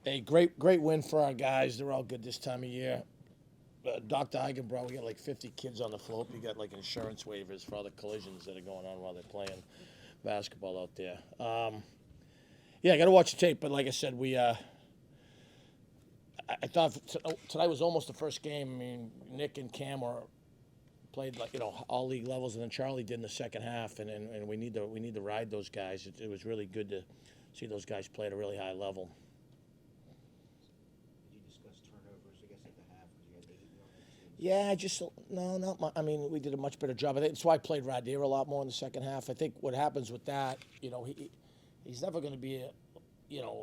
A great win for our guys. They're all good this time of year. Dr. Eigenbrow, we got like 50 kids on the float. We got like insurance waivers for all the collisions that are going on while they're playing basketball out there. Yeah, I got to watch the tape. But like I said, I thought tonight was almost the first game. I mean, Nick and Cam played like all league levels, and then Charlie did in the second half, and we need to ride those guys. It was really good to see those guys play at a really high level. Did you discuss turnovers, I guess, at the half because you had 8 yards? Yeah, just no, not much. I mean, we did a much better job. I think that's why I played Radier a lot more in the second half. I think what happens with that, he's never going to be a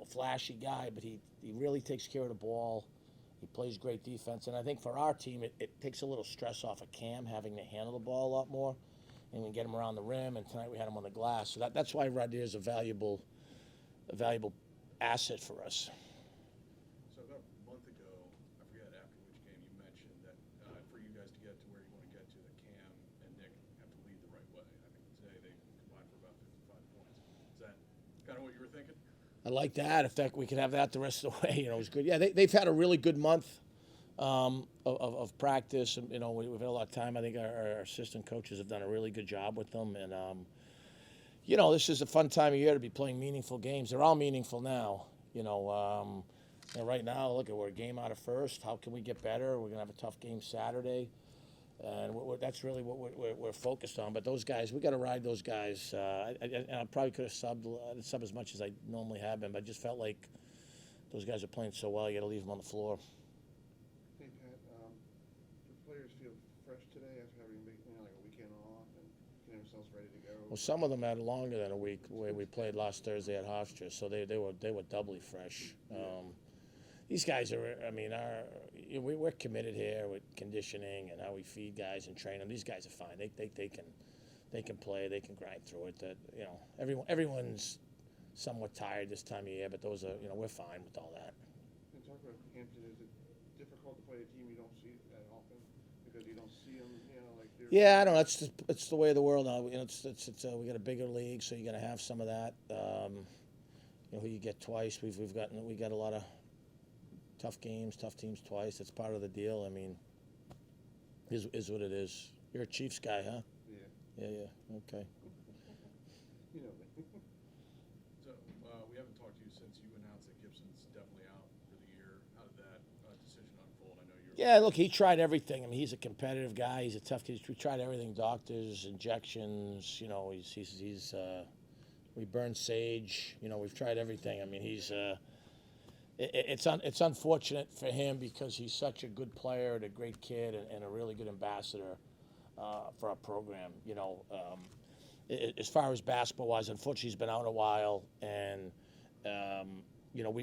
flashy guy, but he really takes care of the ball. He plays great defense, and I think for our team, it takes a little stress off of Cam having to handle the ball a lot more, and we get him around the rim. And tonight we had him on the glass, so that's why Radier is a valuable asset for us. So about a month ago, I forget after which game, you mentioned that for you guys to get to where you want to get to, that Cam and Nick have to lead the right way. I think today they combined for about 55 points. Is that kind of what you were thinking? I like that. If that we could have that the rest of the way, it was good. Yeah, they've had a really good month of practice, and we've had a lot of time. I think our assistant coaches have done a really good job with them, and this is a fun time of year to be playing meaningful games. They're all meaningful now. Right now, look, we're a game out of first. How can we get better? We're gonna have a tough game Saturday, and that's really what we're focused on. But those guys, we got to ride those guys. I probably could have subbed as much as I normally have been, but I just felt like those guys are playing so well. You got to leave them on the floor. Hey Pat, do players feel fresh today after having like a weekend off and getting themselves ready to go? Well, some of them had longer than a week. Where we played last Thursday at Hofstra, so they were doubly fresh. These guys are, I mean, we're committed here with conditioning and how we feed guys and train them. These guys are fine. They can play. They can grind through it. That everyone's somewhat tired this time of year, but those are we're fine with all that. And talk about Hampton. Is it difficult to play a team you don't see that often because you don't see them? Like they're. Yeah, I don't know. It's the way of the world now. We got a bigger league, so you're gonna have some of that. Who you get twice. We got a lot of tough games, tough teams twice. That's part of the deal. I mean, is what it is. You're a Chiefs guy, huh? Yeah. Yeah. Okay. You know. So we haven't talked to you since you announced that Gibson's definitely out for the year. How did that decision unfold? I know you're. Yeah, look, he tried everything. I mean, he's a competitive guy. He's a tough kid. We tried everything: doctors, injections. We burned sage. We've tried everything. I mean, it's unfortunate for him because he's such a good player and a great kid and a really good ambassador for our program. As far as basketball-wise, unfortunately, he's been out a while, and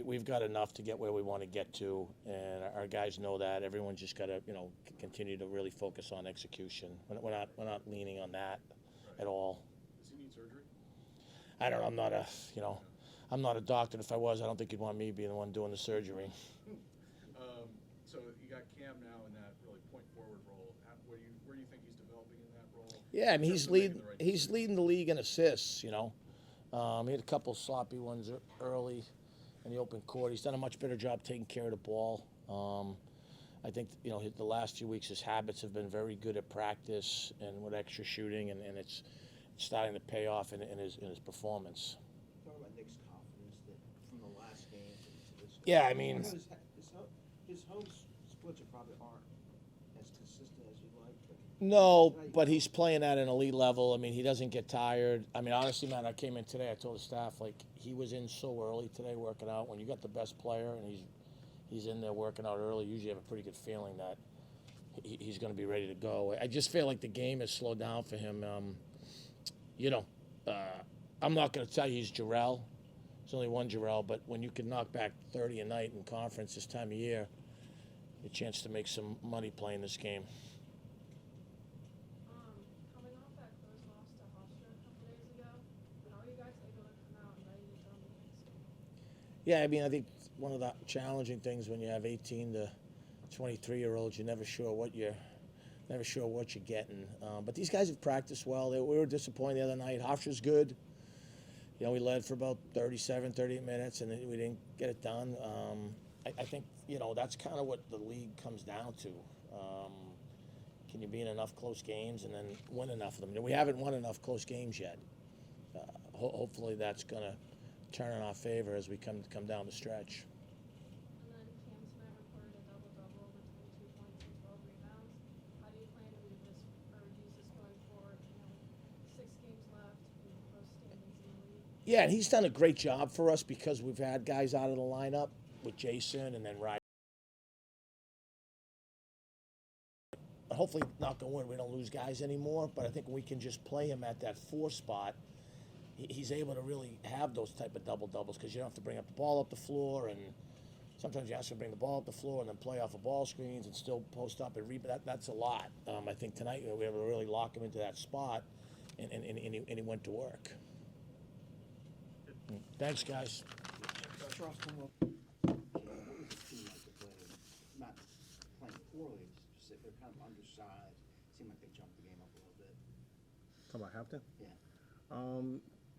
we've got enough to get where we want to get to, and our guys know that. Everyone's just got to continue to really focus on execution. We're not leaning on that at all. Does he need surgery? I don't know. I'm not a doctor. If I was, I don't think you'd want me being the one doing the surgery. So you got Cam now in that really point forward role. Where do you think he's developing in that role? Yeah, I mean he's Right leading the league in assists. He had a couple sloppy ones early in the open court. He's done a much better job taking care of the ball. I think the last few weeks his habits have been very good at practice and with extra shooting, and it's starting to pay off in his performance. Talk about Nick's confidence that from the last game to this game. Yeah, I mean. His home splits are probably aren't as consistent as you'd like. No, but he's playing at an elite level. I mean, he doesn't get tired. I mean, honestly, man, I came in today. I told the staff he was in so early today working out. When you got the best player and he's in there working out early, usually you have a pretty good feeling that he's going to be ready to go. I just feel like the game has slowed down for him. I'm not going to tell you he's Jarrell. There's only one Jarrell, but when you can knock back 30 a night in conference this time of year, a chance to make some money playing this game. Coming off that close loss to Hofstra a couple days ago, how are you guys able to come out and ready to dominate this game? Yeah, I mean, I think one of the challenging things when you have 18 to 23-year-olds, you're never sure what you're getting. But these guys have practiced well. We were disappointed the other night. Hofstra's good. we led for about 37, 38 minutes, and then we didn't get it done. I think, that's kind of what the league comes down to. Can you be in enough close games and then win enough of them? We haven't won enough close games yet. Hopefully that's going to turn in our favor as we come down the stretch. And then Cam tonight recorded a double-double with 22 points and 12 rebounds. How do you plan to use this going forward? 6 games left, close standings in the league. Yeah, and he's done a great job for us because we've had guys out of the lineup with Jason and then Ryan. Hopefully, knock on wood, we don't lose guys anymore, but I think we can just play him at that 4 spot. He's able to really have those type of double-doubles because you don't have to bring up the ball up the floor, and sometimes you have to bring the ball up the floor and then play off of ball screens and still post up and rebound. That's a lot. I think tonight we were able to really lock him into that spot, and he went to work. Thanks, guys. Charles, what was the team like to play? Not playing poorly, just that they're kind of undersized. Seemed like they jumped the game up a little bit. Talking about Hampton? Yeah.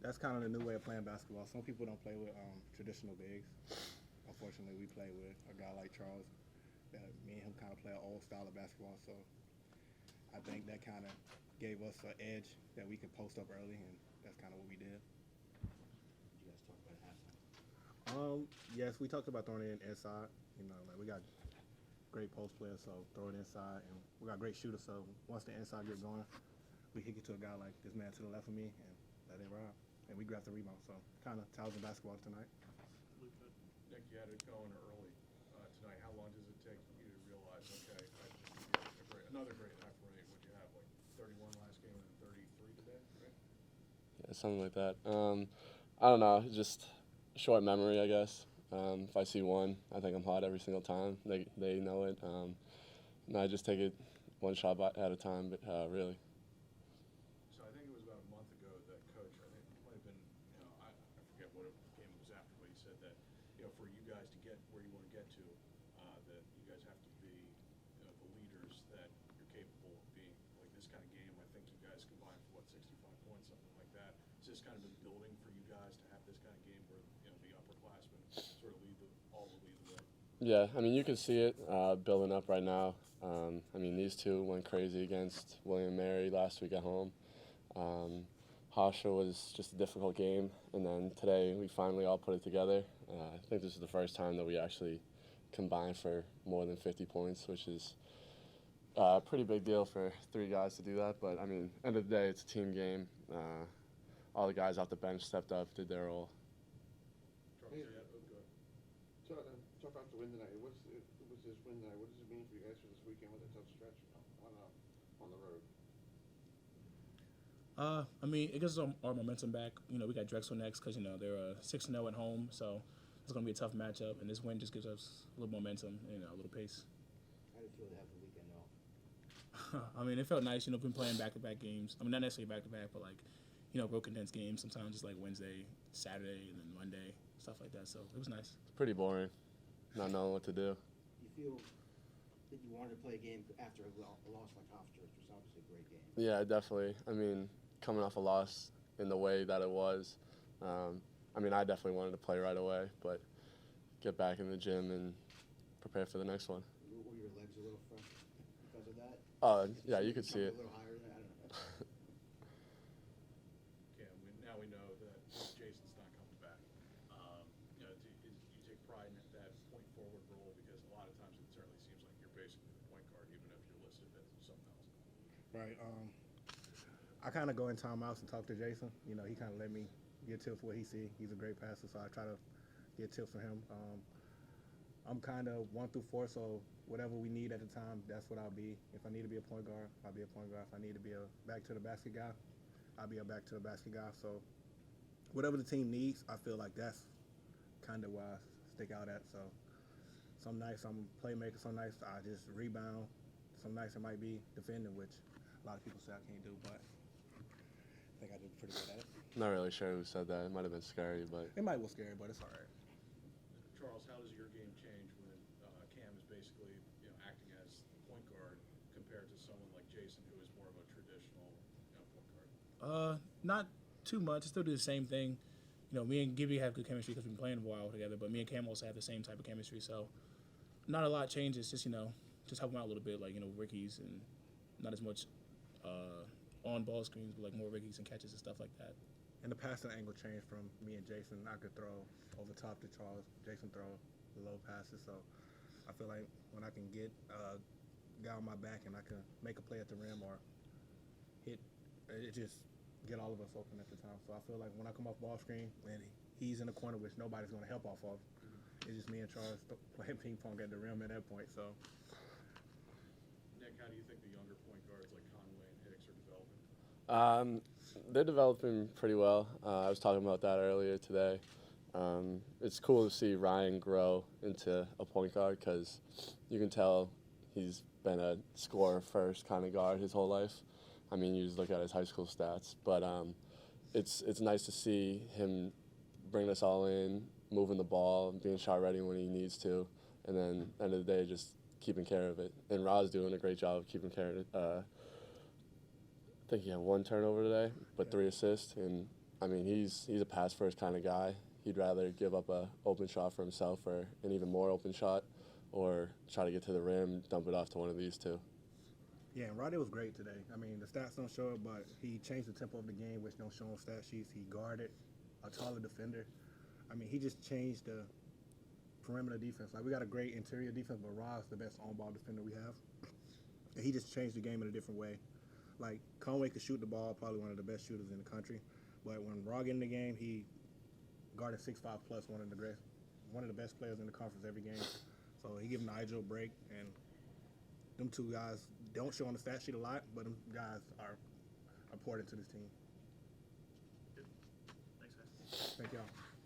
That's kind of the new way of playing basketball. Some people don't play with traditional bigs. Unfortunately, we play with a guy like Charles. Me and him kind of play an old style of basketball, so I think that kind of gave us an edge that we could post up early, and that's kind of what we did. Did you guys talk about halftime? Yes, we talked about throwing it inside. Like we got great post players, so throw it inside, and we got great shooters. So once the inside get going, we kick it to a guy like this man to the left of me, and let it ride. And we grabbed the rebound, so kind of ties in basketball tonight. Nick, you had it going early tonight. How long does it take you to realize, okay, another great half rate? What'd you have, like 31 last game and 33 today, right? Yeah, something like that. I don't know, just short memory, I guess. If I see one, I think I'm hot every single time. They know it. And I just take it one shot at a time, but really. So I think it was about a month ago that coach, I think it might have been, I forget what game it was after, but he said that, for you guys to get where you want to get to, that you guys have to be, the leaders that you're capable of being. Like this kind of game, I think you guys combined for 65 points, something like that. Has this kind of been building for you guys to have this kind of game where, the upperclassmen sort of lead the way? Yeah, I mean, you can see it building up right now. I mean, these two went crazy against William & Mary last week at home. Hofstra was just a difficult game, and then today we finally all put it together. I think this is the first time that we actually combined for more than 50 points, which is a pretty big deal for 3 guys to do that. But, I mean, end of the day, it's a team game. All the guys off the bench stepped up, did their role. Hey, talk about the win tonight. What was this win tonight? What does it mean for you guys for this weekend with a tough stretch on the road? I mean, it gives us our momentum back. We got Drexel next because, they're 6-0 at home, so it's going to be a tough matchup, and this win just gives us a little momentum and a little pace. How do you feel to have the weekend off? I mean, it felt nice, been playing back-to-back games. I mean, not necessarily back-to-back, but, real condensed games. Sometimes just Wednesday, Saturday, and then Monday, stuff like that. So it was nice. It's pretty boring, not knowing what to do. You feel that you wanted to play a game after a loss like Hofstra, which was obviously a great game? Yeah, definitely. I mean, coming off a loss in the way that it was, I mean, I definitely wanted to play right away, but get back in the gym and prepare for the next one. Were your legs a little fresh because of that? Yeah, you could see it. A little higher than, I don't know. Cam, now we know that Jason's not coming back. You take pride in that point forward role because a lot of times it certainly seems like you're basically the point guard, even if you're listed as something else. Right. I kind of go in timeouts and talk to Jason. He kind of let me get tips for what he see. He's a great passer, so I try to get tips from him. I'm kind of 1 through 4, so whatever we need at the time, that's what I'll be. If I need to be a point guard, I'll be a point guard. If I need to be a back-to-the-basket guy, I'll be a back-to-the-basket guy. So whatever the team needs, I feel like that's kind of where I stick out at. So some nights I'm a playmaker, some nights I just rebound, some nights it might be defending, which a lot of people say I can't do, but I think I did pretty good at it. Not really sure who said that. It might have been scary, but It might was scary, but it's all right. Charles, how does your game change when Cam is basically acting as the point guard compared to someone like Jason, who is more of a traditional point guard? Not too much. I still do the same thing. you know, me and Gibby have good chemistry because we've been playing a while together, but me and Cam also have the same type of chemistry. So not a lot changes, just, you know, just help him out a little bit, like, you know, rickies and not as much on-ball screens, but, like, more rickies and catches and stuff like that. And the passing angle changed from me and Jason. I could throw over top to Charles. Jason throw low passes. So I feel like when I can get a guy on my back and I can make a play at the rim or hit, it just get all of us open at the time. So I feel like when I come off ball screen and he's in the corner, which nobody's going to help off of, it's just me and Charles playing ping pong at the rim at that point. So Nick, how do you think the younger point guards like Conway and Hicks are developing? They're developing pretty well. I was talking about that earlier today. It's cool to see Ryan grow into a point guard because you can tell he's been a scorer first kind of guard his whole life. I mean, you just look at his high school stats, but it's nice to see him bring us all in, moving the ball, being shot ready when he needs to, and then at the end of the day, just keeping care of it. And Ra's doing a great job of keeping care of it. I think he had 1 turnover today, but 3 assists. And I mean, he's a pass first kind of guy. He'd rather give up a open shot for himself or an even more open shot, or try to get to the rim, dump it off to one of these two. yeah, and Rodney was great today. I mean, the stats don't show it, but he changed the tempo of the game, which don't show on stat sheets. He guarded a taller defender. I mean, he just changed the perimeter defense. Like, we got a great interior defense, but Rod's the best on-ball defender we have. And he just changed the game in a different way. Like, Conway could shoot the ball, probably one of the best shooters in the country. But when Rod got in the game, he guarded 6'5" plus, one of the best players in the conference every game. So he gave Nigel a break, and them two guys don't show on the stat sheet a lot, but them guys are important to this team. Thanks, guys. Thank y'all.